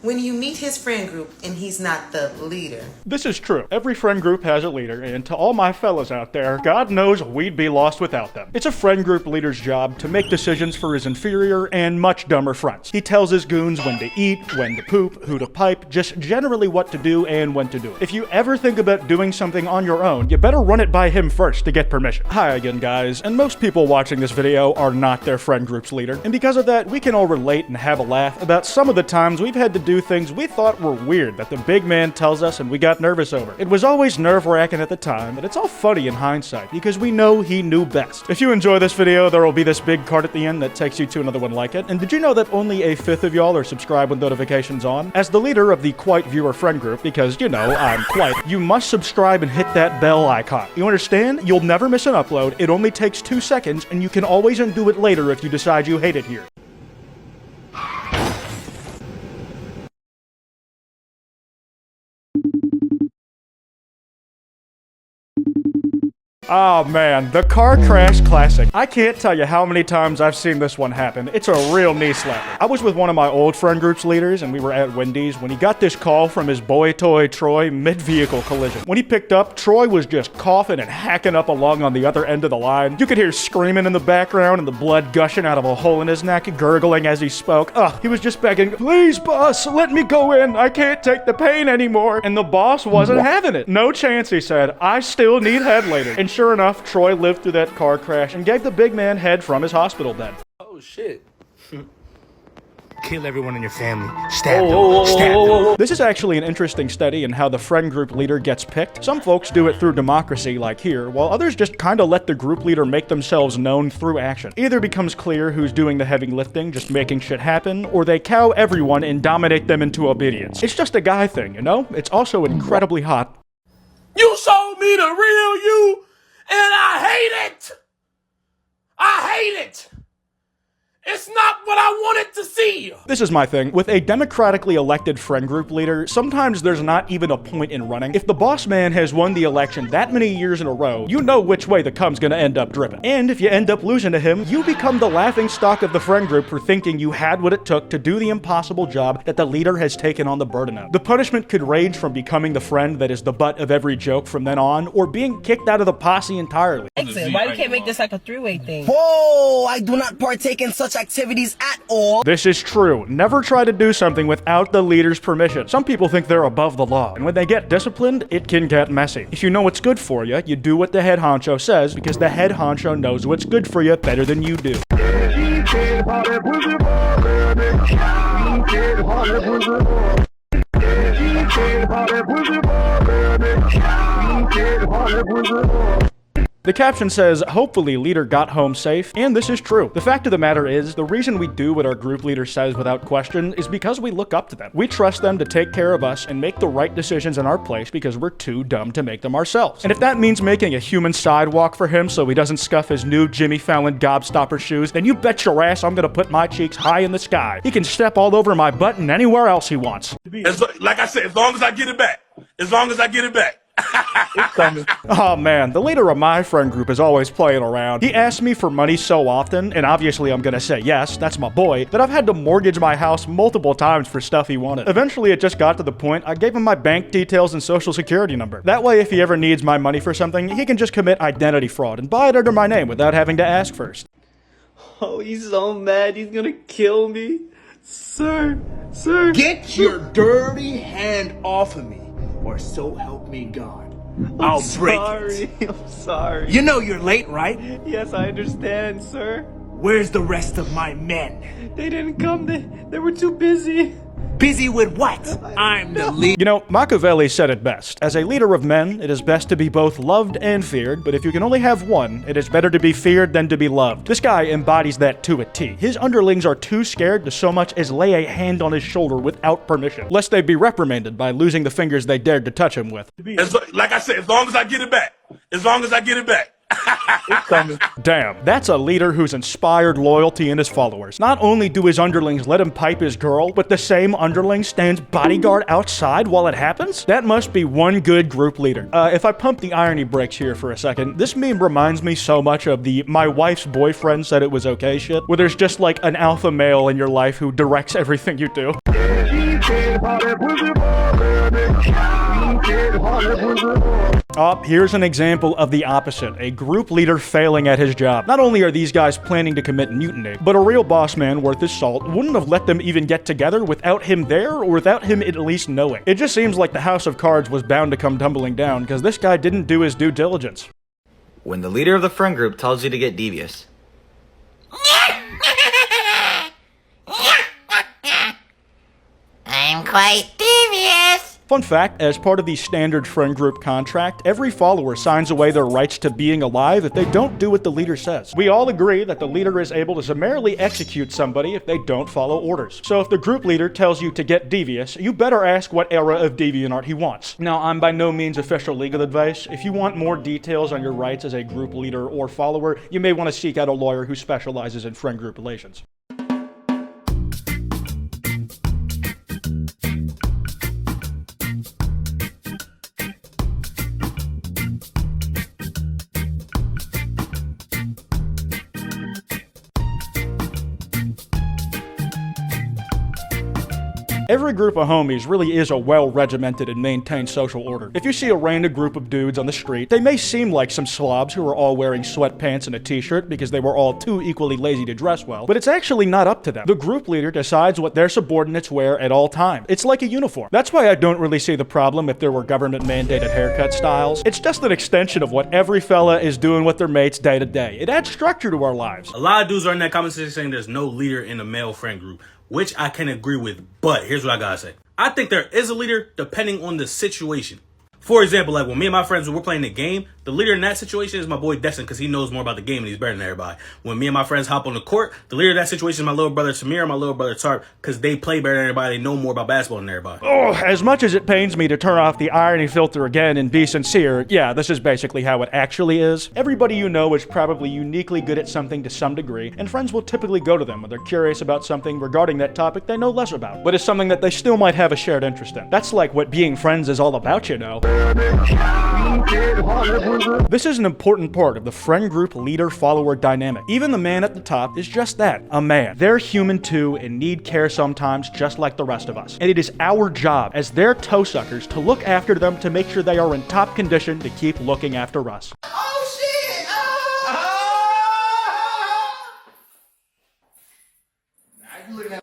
when you meet his friend group and he's not the leader. This is true. Every friend group has a leader, and to all my fellas out there, God knows we'd be lost without them. It's a friend group leader's job to make decisions for his inferior and much dumber friends. He tells his goons when to eat, when to poop, who to pipe, just generally what to do and when to do it. If you ever think about doing something on your own, you better run it by him first to get permission. Hi again, guys, and most people watching this video are not their friend group's leader, and because of that, we can all relate and have a laugh about some of the times we've had to do things we thought were weird that the big man tells us and we got nervous over. It was always nerve-wracking at the time, but it's all funny in hindsight because we know he knew best. If you enjoy this video, there will be this big card at the end that takes you to another one like it. And did you know that only a fifth of y'all are subscribed with notifications on? As the leader of the Kwite viewer friend group, because you know, I'm Kwite, you must subscribe and hit that bell icon. You understand? You'll never miss an upload. It only takes 2 seconds and you can always undo it later if you decide you hate it here. Oh man, the car crash classic. I can't tell you how many times I've seen this one happen. It's a real knee slapper. I was with one of my old friend group's leaders and we were at Wendy's when he got this call from his boy toy Troy mid-vehicle collision. When he picked up, Troy was just coughing and hacking up along on the other end of the line. You could hear screaming in the background and the blood gushing out of a hole in his neck, gurgling as he spoke. He was just begging, "Please boss, let me go in. I can't take the pain anymore." And the boss wasn't having it. "No chance," he said. "I still need head later." And sure enough, Troy lived through that car crash and gave the big man head from his hospital bed. Oh shit. Kill everyone in your family. Stab them. Stab them. This is actually an interesting study in how the friend group leader gets picked. Some folks do it through democracy, like here, while others just kinda let the group leader make themselves known through action. Either becomes clear who's doing the heavy lifting, just making shit happen, or they cow everyone and dominate them into obedience. It's just a guy thing, you know? It's also incredibly hot. You showed me the real you, and I hate it. I hate it. It's not what I wanted to see. This is my thing. With a democratically elected friend group leader, sometimes there's not even a point in running. If the boss man has won the election that many years in a row, you know which way the cum's gonna end up dripping. And if you end up losing to him, you become the laughing stock of the friend group for thinking you had what it took to do the impossible job that the leader has taken on the burden of. The punishment could range from becoming the friend that is the butt of every joke from then on, or being kicked out of the posse entirely. Why you can't make this like a three-way thing? Whoa, I do not partake in such activities at all. This is true. Never try to do something without the leader's permission. Some people think they're above the law, and when they get disciplined, it can get messy. If you know what's good for you, you do what the head honcho says, because the head honcho knows what's good for you better than you do. The caption says, "Hopefully leader got home safe," and this is true. The fact of the matter is, the reason we do what our group leader says without question is because we look up to them. We trust them to take care of us and make the right decisions in our place because we're too dumb to make them ourselves. And if that means making a human sidewalk for him so he doesn't scuff his new Jimmy Fallon gobstopper shoes, then you bet your ass I'm gonna put my cheeks high in the sky. He can step all over my butt and anywhere else he wants. Like I said, as long as I get it back. As long as I get it back. It's coming. Oh man, the leader of my friend group is always playing around. He asks me for money so often, and obviously I'm gonna say yes, that's my boy, that I've had to mortgage my house multiple times for stuff he wanted. Eventually it just got to the point I gave him my bank details and social security number. That way if he ever needs my money for something, he can just commit identity fraud and buy it under my name without having to ask first. Oh, he's so mad, he's gonna kill me. Sir. Get your dirty hand off of me, or so help me God. I'll break it. I'm sorry. You know you're late, right? Yes, I understand, sir. Where's the rest of my men? They didn't come, they were too busy. Busy with what? I'm the leader. You know, Machiavelli said it best. As a leader of men, it is best to be both loved and feared, but if you can only have one, it is better to be feared than to be loved. This guy embodies that to a T. His underlings are too scared to so much as lay a hand on his shoulder without permission, lest they be reprimanded by losing the fingers they dared to touch him with. Like I said, as long as I get it back. As long as I get it back. It's coming. Damn, that's a leader who's inspired loyalty in his followers. Not only do his underlings let him pipe his girl, but the same underling stands bodyguard outside while it happens? That must be one good group leader. If I pump the irony brakes here for a second, this meme reminds me so much of the "my wife's boyfriend said it was okay" shit, where there's just like an alpha male in your life who directs everything you do. Here's an example of the opposite. A group leader failing at his job. Not only are these guys planning to commit mutiny, but a real boss man worth his salt wouldn't have let them even get together without him there or without him at least knowing. It just seems like the house of cards was bound to come tumbling down because this guy didn't do his due diligence. When the leader of the friend group tells you to get devious. I'm quite devious. Fun fact, as part of the standard friend group contract, every follower signs away their rights to being alive if they don't do what the leader says. We all agree that the leader is able to summarily execute somebody if they don't follow orders. So if the group leader tells you to get devious, you better ask what era of DeviantArt he wants. Now, I'm by no means official legal advice. If you want more details on your rights as a group leader or follower, you may want to seek out a lawyer who specializes in friend group relations. Every group of homies really is a well-regimented and maintained social order. If you see a random group of dudes on the street, they may seem like some slobs who are all wearing sweatpants and a t-shirt because they were all too equally lazy to dress well, but it's actually not up to them. The group leader decides what their subordinates wear at all times. It's like a uniform. That's why I don't really see the problem if there were government-mandated haircut styles. It's just an extension of what every fella is doing with their mates day to day. It adds structure to our lives. A lot of dudes are in that comment section saying there's no leader in a male friend group, which I can agree with, but here's what I gotta say. I think there is a leader depending on the situation. For example, like when me and my friends, when we're playing the game, the leader in that situation is my boy Destin because he knows more about the game and he's better than everybody. When me and my friends hop on the court, the leader of that situation is my little brother Samir and my little brother Tarp because they play better than everybody. They know more about basketball than everybody. Oh, as much as it pains me to turn off the irony filter again and be sincere, yeah, this is basically how it actually is. Everybody you know is probably uniquely good at something to some degree, and friends will typically go to them when they're curious about something regarding that topic they know less about, but it's something that they still might have a shared interest in. That's like what being friends is all about, you know. This is an important part of the friend group leader-follower dynamic. Even the man at the top is just that, a man. They're human too and need care sometimes just like the rest of us. And it is our job as their toe suckers to look after them to make sure they are in top condition to keep looking after us.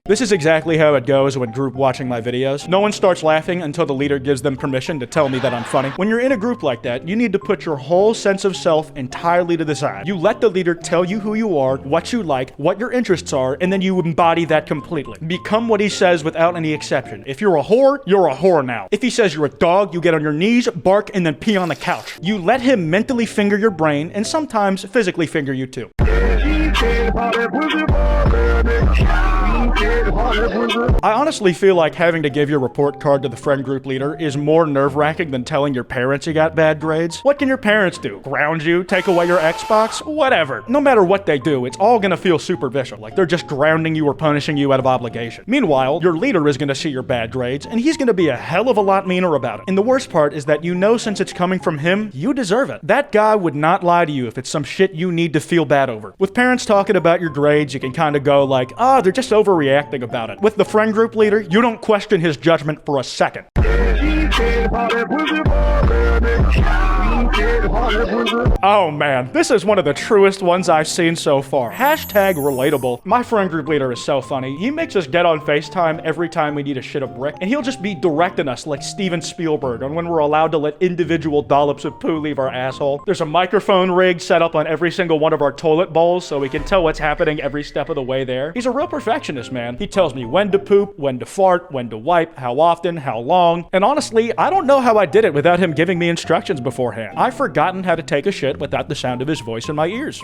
This is exactly how it goes when group watching my videos. No one starts laughing until the leader gives them permission to tell me that I'm funny. When you're in a group like that, you need to put your whole sense of self entirely to the side. You let the leader tell you who you are, what you like, what your interests are, and then you embody that completely. Become what he says without any exception. If you're a whore, you're a whore now. If he says you're a dog, you get on your knees, bark, and then pee on the couch. You let him mentally finger your brain, and sometimes physically finger you too. I honestly feel like having to give your report card to the friend group leader is more nerve-wracking than telling your parents you got bad grades. What can your parents do? Ground you? Take away your Xbox? Whatever. No matter what they do, it's all gonna feel superficial, like they're just grounding you or punishing you out of obligation. Meanwhile, your leader is gonna see your bad grades, and he's gonna be a hell of a lot meaner about it. And the worst part is that you know since it's coming from him, you deserve it. That guy would not lie to you if it's some shit you need to feel bad over. With parents talking about your grades, you can kind of go like, they're just overreacting about it. With the friend group leader, you don't question his judgment for a second. Oh man, this is one of the truest ones I've seen so far. Hashtag relatable. My friend group leader is so funny. He makes us get on FaceTime every time we need to shit a brick, and he'll just be directing us like Steven Spielberg on when we're allowed to let individual dollops of poo leave our asshole. There's a microphone rig set up on every single one of our toilet bowls so we can tell what's happening every step of the way there. He's a real perfectionist, man. He tells me when to poop, when to fart, when to wipe, how often, how long, and honestly, I don't know how I did it without him giving me instructions beforehand. I've forgotten how to take a shit without the sound of his voice in my ears.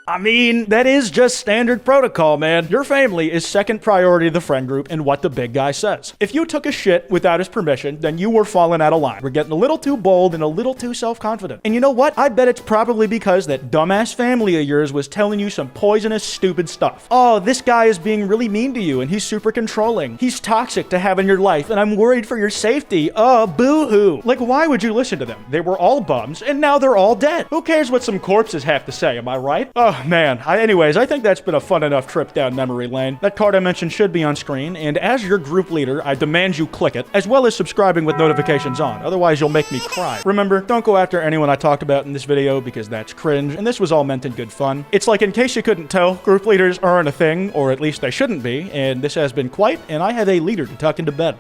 I mean, that is just standard protocol, man. Your family is second priority to the friend group and what the big guy says. If you took a shit without his permission, then you were falling out of line. We're getting a little too bold and a little too self-confident. And you know what? I bet it's probably because that dumbass family of yours was telling you some poisonous, stupid stuff. Oh, this guy is being really mean to you and he's super controlling. He's toxic to have in your life and I'm worried for your safety. Oh, boo-hoo. Like, why would you listen to them? They were all bums and now they're all dead. Who cares what some corpses have to say, am I right? Oh, man. Anyways, I think that's been a fun enough trip down memory lane. That card I mentioned should be on screen, and as your group leader, I demand you click it, as well as subscribing with notifications on. Otherwise, you'll make me cry. Remember, don't go after anyone I talked about in this video because that's cringe, and this was all meant in good fun. It's like, in case you couldn't tell, group leaders aren't a thing, or at least they shouldn't be, and this has been Kwite, and I have a leader to tuck into bed.